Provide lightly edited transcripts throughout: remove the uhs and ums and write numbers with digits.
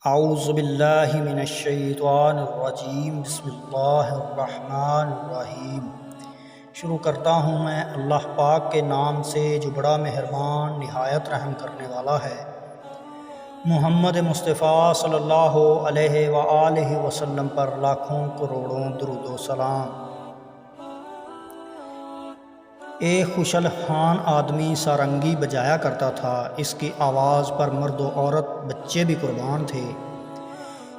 اعوذ باللہ من الشیطان الرجیم بسم اللہ الرحمن الرحیم۔ شروع کرتا ہوں میں اللہ پاک کے نام سے جو بڑا مہربان نہایت رحم کرنے والا ہے۔ محمد مصطفیٰ صلی اللہ علیہ وآلہ وسلم پر لاکھوں کروڑوں درود و سلام۔ ایک خوشل خان آدمی سارنگی بجایا کرتا تھا۔ اس کی آواز پر مرد و عورت بچے بھی قربان تھے۔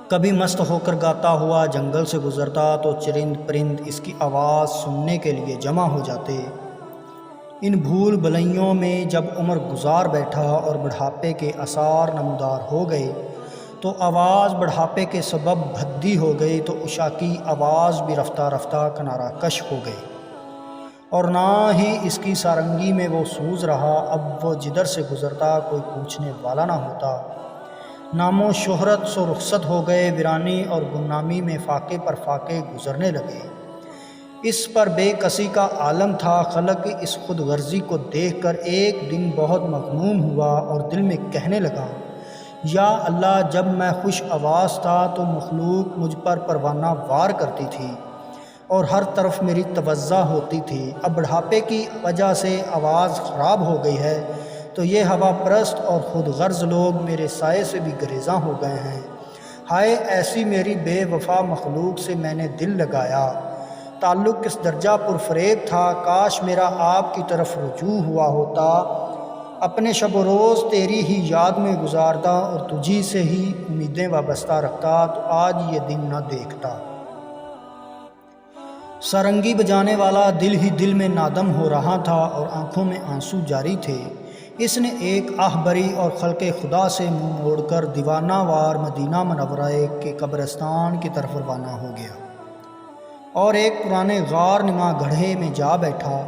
کبھی مست ہو کر گاتا ہوا جنگل سے گزرتا تو چرند پرند اس کی آواز سننے کے لیے جمع ہو جاتے۔ ان بھول بھلائیوں میں جب عمر گزار بیٹھا اور بڑھاپے کے آثار نمودار ہو گئے تو آواز بڑھاپے کے سبب بھدی ہو گئی، تو عشاء کی آواز بھی رفتہ رفتہ کنارہ کش ہو گئی، اور نہ ہی اس کی سارنگی میں وہ سوز رہا۔ اب وہ جدھر سے گزرتا کوئی پوچھنے والا نہ ہوتا۔ نام و شہرت سو رخصت ہو گئے، ویرانی اور گمنامی میں فاقے پر فاقے گزرنے لگے۔ اس پر بے کسی کا عالم تھا۔ خلق اس خود غرضی کو دیکھ کر ایک دن بہت مغموم ہوا اور دل میں کہنے لگا، یا اللہ، جب میں خوش آواز تھا تو مخلوق مجھ پر پروانہ وار کرتی تھی اور ہر طرف میری توجہ ہوتی تھی۔ اب بڑھاپے کی وجہ سے آواز خراب ہو گئی ہے تو یہ ہوا پرست اور خود غرض لوگ میرے سائے سے بھی گریزاں ہو گئے ہیں۔ ہائے ایسی میری بے وفا مخلوق سے میں نے دل لگایا، تعلق کس درجہ پرفریب تھا، کاش میرا آپ کی طرف رجوع ہوا ہوتا، اپنے شب و روز تیری ہی یاد میں گزارتا اور تجھی سے ہی امیدیں وابستہ رکھتا تو آج یہ دن نہ دیکھتا۔ سارنگی بجانے والا دل ہی دل میں نادم ہو رہا تھا اور آنکھوں میں آنسو جاری تھے۔ اس نے ایک آہ بری اور خلق خدا سے منہ موڑ کر دیوانہ وار مدینہ منورہ کے قبرستان کی طرف روانہ ہو گیا اور ایک پرانے غار نما گڑھے میں جا بیٹھا۔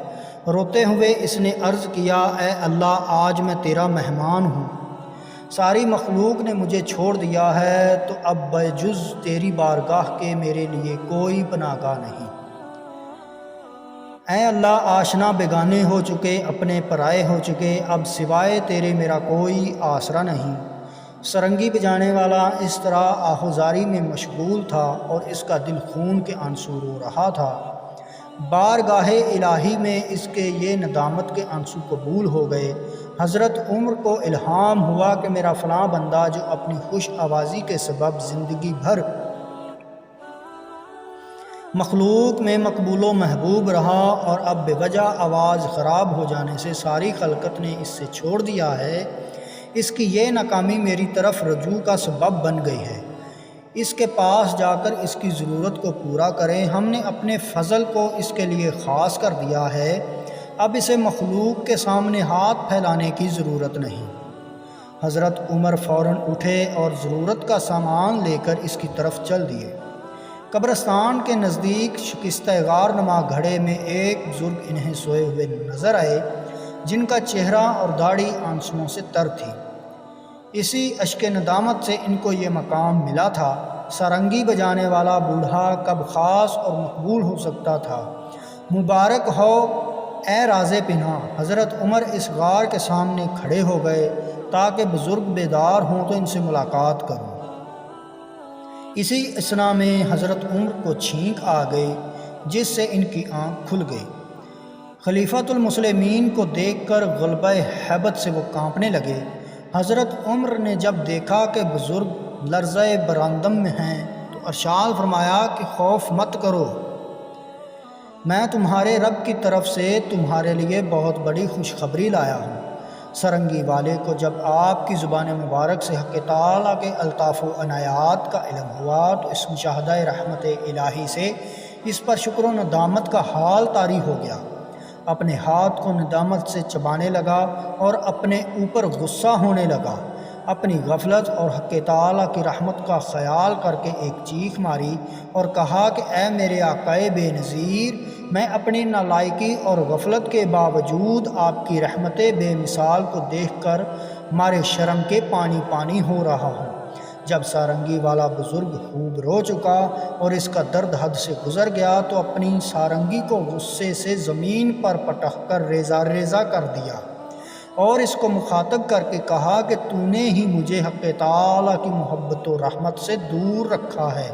روتے ہوئے اس نے عرض کیا، اے اللہ، آج میں تیرا مہمان ہوں، ساری مخلوق نے مجھے چھوڑ دیا ہے، تو اب بجز تیری بارگاہ کے میرے لیے کوئی پناہ گاہ نہیں۔ اے اللہ، آشنا بیگانے ہو چکے، اپنے پرائے ہو چکے، اب سوائے تیرے میرا کوئی آسرا نہیں۔ سارنگی بجانے والا اس طرح آہوزاری میں مشغول تھا اور اس کا دل خون کے آنسو رو رہا تھا۔ بارگاہ الہی میں اس کے یہ ندامت کے آنسو قبول ہو گئے۔ حضرت عمر کو الہام ہوا کہ میرا فلاں بندہ جو اپنی خوش آوازی کے سبب زندگی بھر مخلوق میں مقبول و محبوب رہا اور اب بے وجہ آواز خراب ہو جانے سے ساری خلقت نے اس سے چھوڑ دیا ہے، اس کی یہ ناکامی میری طرف رجوع کا سبب بن گئی ہے۔ اس کے پاس جا کر اس کی ضرورت کو پورا کریں۔ ہم نے اپنے فضل کو اس کے لیے خاص کر دیا ہے، اب اسے مخلوق کے سامنے ہاتھ پھیلانے کی ضرورت نہیں۔ حضرت عمر فوراً اٹھے اور ضرورت کا سامان لے کر اس کی طرف چل دیے۔ قبرستان کے نزدیک شکستہ غار نما گھڑے میں ایک بزرگ انہیں سوئے ہوئے نظر آئے، جن کا چہرہ اور داڑھی آنسوؤں سے تر تھی۔ اسی اشک ندامت سے ان کو یہ مقام ملا تھا۔ سارنگی بجانے والا بوڑھا کب خاص اور مقبول ہو سکتا تھا؟ مبارک ہو اے راز پناہ۔ حضرت عمر اس غار کے سامنے کھڑے ہو گئے تاکہ بزرگ بیدار ہوں تو ان سے ملاقات کروں۔ اسی اثنا میں حضرت عمر کو چھینک آ گئی، جس سے ان کی آنکھ کھل گئی۔ خلیفۃ المسلمین کو دیکھ کر غلبہ ہیبت سے وہ کانپنے لگے۔ حضرت عمر نے جب دیکھا کہ بزرگ لرزہ براندم میں ہیں تو ارشاد فرمایا کہ خوف مت کرو، میں تمہارے رب کی طرف سے تمہارے لیے بہت بڑی خوشخبری لایا ہوں۔ سارنگی والے کو جب آپ کی زبان مبارک سے حق تعالیٰ کے الطاف و عنایات کا علم ہوا تو اس مشاہدہ رحمت الہی سے اس پر شکر و ندامت کا حال طاری ہو گیا۔ اپنے ہاتھ کو ندامت سے چبانے لگا اور اپنے اوپر غصہ ہونے لگا۔ اپنی غفلت اور حق تعالیٰ کی رحمت کا خیال کر کے ایک چیخ ماری اور کہا کہ اے میرے آقائے بے نظیر، میں اپنی نالائکی اور غفلت کے باوجود آپ کی رحمت بے مثال کو دیکھ کر مارے شرم کے پانی پانی ہو رہا ہوں۔ جب سارنگی والا بزرگ خوب رو چکا اور اس کا درد حد سے گزر گیا تو اپنی سارنگی کو غصے سے زمین پر پٹک کر ریزہ ریزہ کر دیا۔ اور اس کو مخاطب کر کے کہا کہ تو نے ہی مجھے حق تعالیٰ کی محبت و رحمت سے دور رکھا ہے،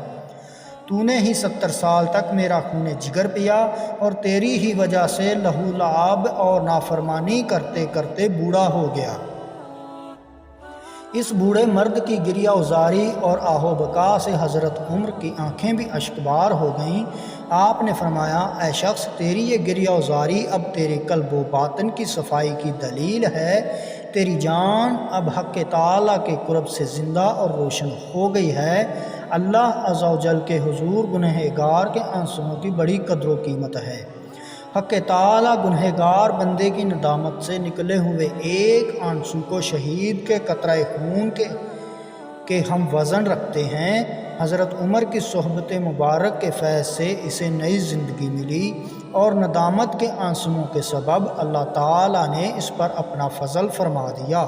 تو نے ہی 70 سال تک میرا خون جگر پیا اور تیری ہی وجہ سے لہو لعاب اور نافرمانی کرتے کرتے بوڑھا ہو گیا۔ اس بوڑھے مرد کی گریہ ازاری اور آہ و بکا سے حضرت عمر کی آنکھیں بھی اشکبار ہو گئیں۔ آپ نے فرمایا، اے شخص، تیری یہ گریہ ازاری اب تیرے قلب و باطن کی صفائی کی دلیل ہے۔ تیری جان اب حق تعالیٰ کے قرب سے زندہ اور روشن ہو گئی ہے۔ اللہ عز و جل کے حضور گنہگار کے آنسوؤں کی بڑی قدر و قیمت ہے۔ حق تعالیٰ گنہگار بندے کی ندامت سے نکلے ہوئے ایک آنسو کو شہید کے قطرہ خون کے ہم وزن رکھتے ہیں۔ حضرت عمر کی صحبت مبارک کے فیض سے اسے نئی زندگی ملی اور ندامت کے آنسوؤں کے سبب اللہ تعالیٰ نے اس پر اپنا فضل فرما دیا۔